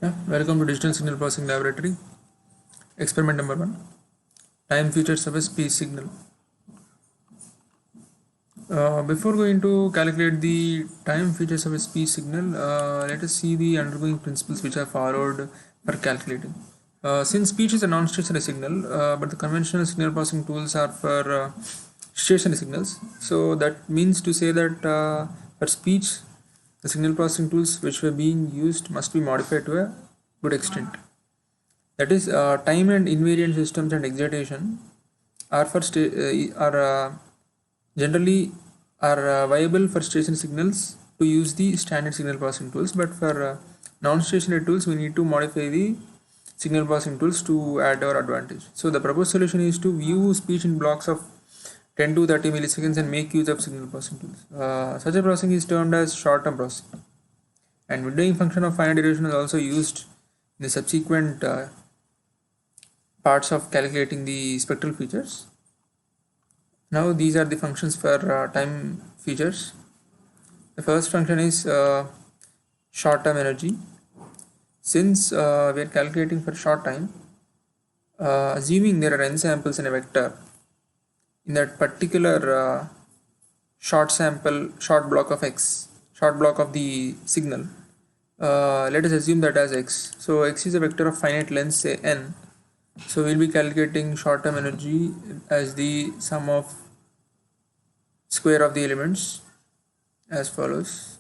Yeah, welcome to Digital Signal Processing Laboratory. Experiment number 1. Time features of a speech signal. Before going to calculate the time features of a speech signal, let us see the undergoing principles which are followed for calculating. Since speech is a non-stationary signal, but the conventional signal processing tools are for stationary signals, so that means to say that for speech, the signal processing tools which were being used must be modified to a good extent. That is, time and invariant systems and excitation are generally viable for station signals to use the standard signal processing tools, but for non-stationary tools we need to modify the signal processing tools to add our advantage. So the proposed solution is to view speech in blocks of 10 to 30 milliseconds and make use of signal processing tools. Such a processing is termed as short-term processing, and windowing function of finite duration is also used in the subsequent parts of calculating the spectral features. Now these are the functions for time features. The first function is short term energy. Since we are calculating for short time, assuming there are n samples in a vector, in that particular short block of x, short block of the signal, let us assume that as x. So x is a vector of finite length, say n. So we'll be calculating short term energy as the sum of square of the elements as follows.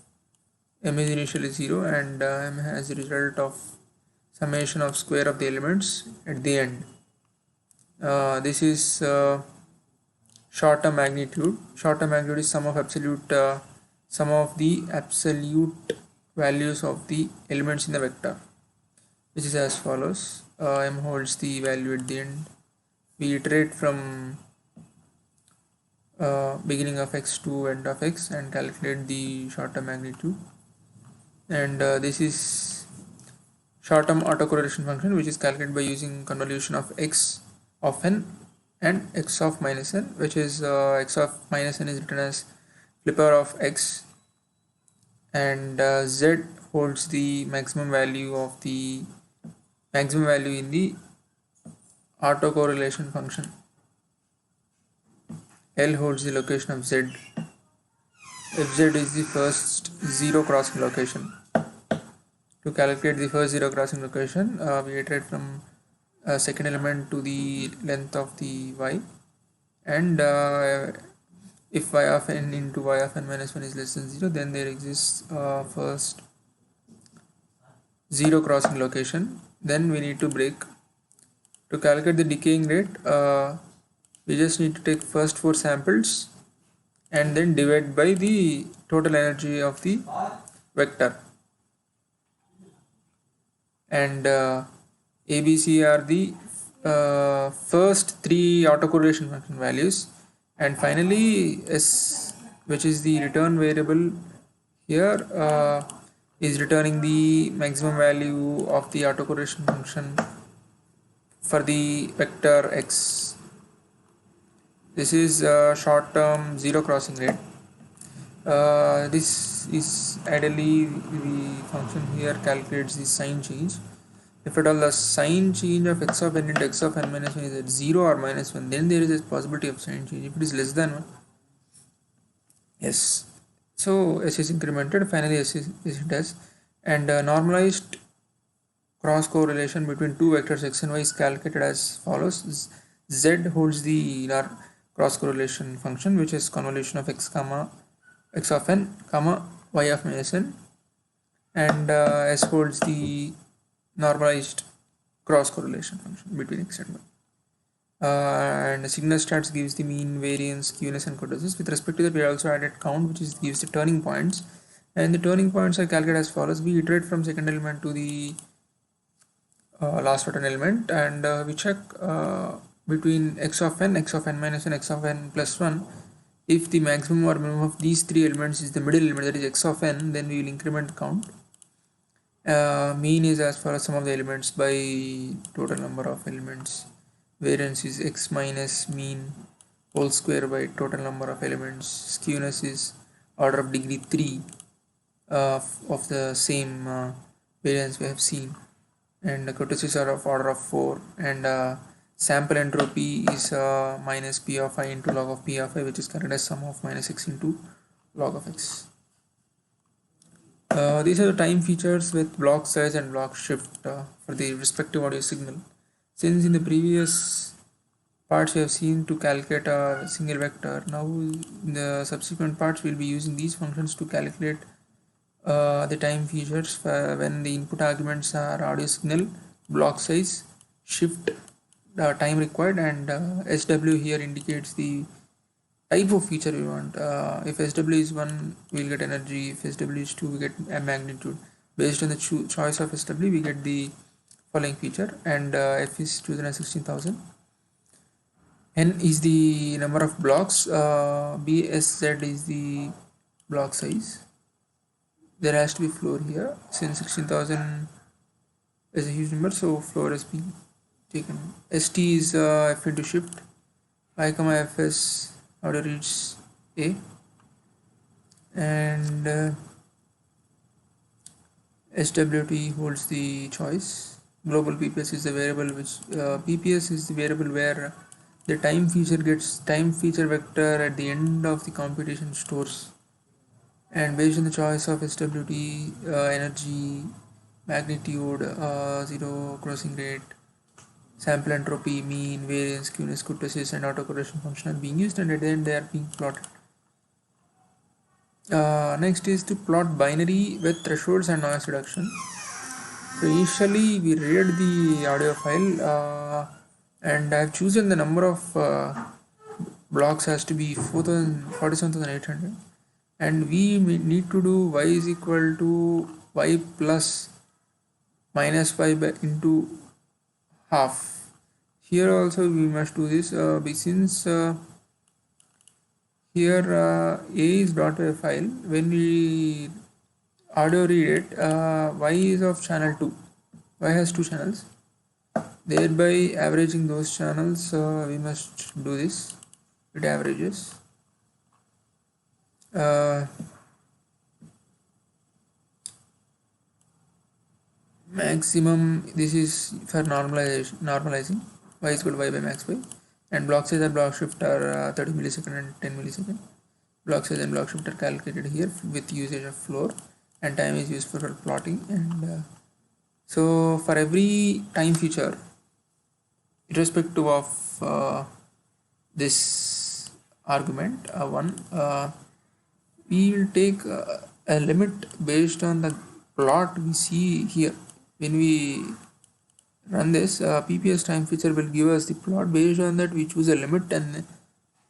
M is initially 0 and M has the result of summation of square of the elements at the end. This is short term magnitude. Short term magnitude is sum of the absolute values of the elements in the vector, which is as follows. M holds the value at the end. We iterate from beginning of x to end of x and calculate the short term magnitude. And this is short term autocorrelation function, which is calculated by using convolution of x of n and x of minus n, which is x of minus n is written as flipper of x, and z holds the maximum value in the autocorrelation function. L holds the location of z. Fz is the first zero crossing location. To calculate the first zero crossing location, we iterate from second element to the length of the y, and if y of n into y of n minus 1 is less than 0, then there exists first zero crossing location. Then we need to break. To calculate the decaying rate, we just need to take first 4 samples and then divide by the total energy of the vector, and ABC are the first 3 autocorrelation function values, and finally S, which is the return variable here, is returning the maximum value of the autocorrelation function for the vector x. This is short term zero crossing rate. This is ideally the function here calculates the sign change. If at all the sign change of x of n into x of n minus 1 is at 0 or minus 1, then there is a possibility of sign change. If it is less than 1, yes. So s is incremented, finally s is it as, and normalized cross correlation between two vectors x and y is calculated as follows. Z holds the cross correlation function, which is convolution of x of n comma y of minus n, and s holds the normalized cross correlation function between x and y. And signal stats gives the mean, variance, skewness, and kurtosis. With respect to that, we also added count, which gives the turning points, and the turning points are calculated as follows. We iterate from second element to the last return element, and we check between x of n minus 1, x of n plus 1. If the maximum or minimum of these 3 elements is the middle element, that is x of n, then we will increment count. Mean is as far as sum of the elements by total number of elements. Variance is x minus mean whole square by total number of elements. Skewness is order of degree 3 of the same variance we have seen. and the kurtosis are of order of 4, and sample entropy is minus p of I into log of p of I, which is correct as sum of minus x into log of x. These are the time features with block size and block shift for the respective audio signal. Since in the previous parts we have seen to calculate a single vector, now in the subsequent parts we'll be using these functions to calculate the time features when the input arguments are audio signal, block size, shift, time required, and SW here indicates the type of feature we want. If SW is 1, we'll get energy. If SW is 2, we get a magnitude. Based on the choice of SW, we get the following feature, and F is 216,000. N is the number of blocks. BSZ is the block size. There has to be floor here since 16,000 is a huge number, so floor has been taken. ST is F into shift. I comma FS order reads A, and SWT holds the choice. Global PPS is the variable which PPS is the variable where the time feature vector at the end of the computation stores, and based on the choice of SWT, energy, magnitude, zero crossing rate, sample entropy, mean, variance, skewness, kurtosis, and autocorrelation function are being used, and at the end they are being plotted. Next is to plot binary with thresholds and noise reduction. So initially we read the audio file, and I've chosen the number of blocks has to be 47,800, and we need to do y is equal to y plus minus y into half. Here also we must do this since here A is .wav file. When we audio read it, y is of channel 2. Y has 2 channels. Thereby averaging those channels, we must do this. It averages. Maximum, this is for normalizing. Y is equal to y by max y. And block size and block shift are 30 millisecond and 10 millisecond. Block size and block shift are calculated here with usage of floor, and time is used for plotting. And so for every time feature, irrespective of this argument, we will take a limit based on the plot we see here. When we run this, PPS time feature will give us the plot. Based on that, we choose a limit, and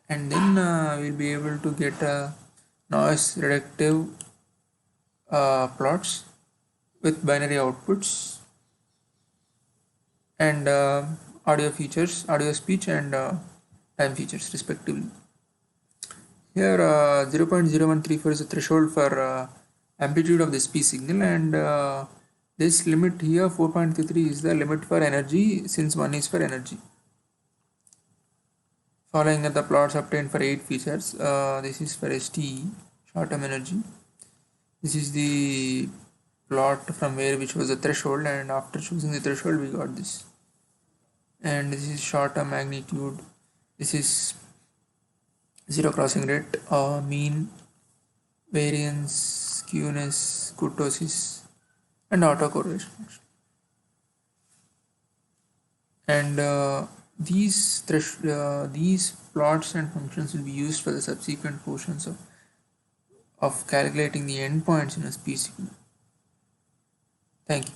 then we'll be able to get noise reductive plots with binary outputs and audio features, audio speech, and time features respectively. Here 0.0134 is the threshold for amplitude of the speech signal, and this limit here 4.33 is the limit for energy, since 1 is for energy. Following are the plots obtained for 8 features. This is for STE, short term energy. This is the plot from which was the threshold, and after choosing the threshold we got this. And this is short term magnitude. This is zero crossing rate, mean, variance, skewness, kurtosis, and autocorrelation. And these plots and functions will be used for the subsequent portions of calculating the endpoints in a speech signal. Thank you.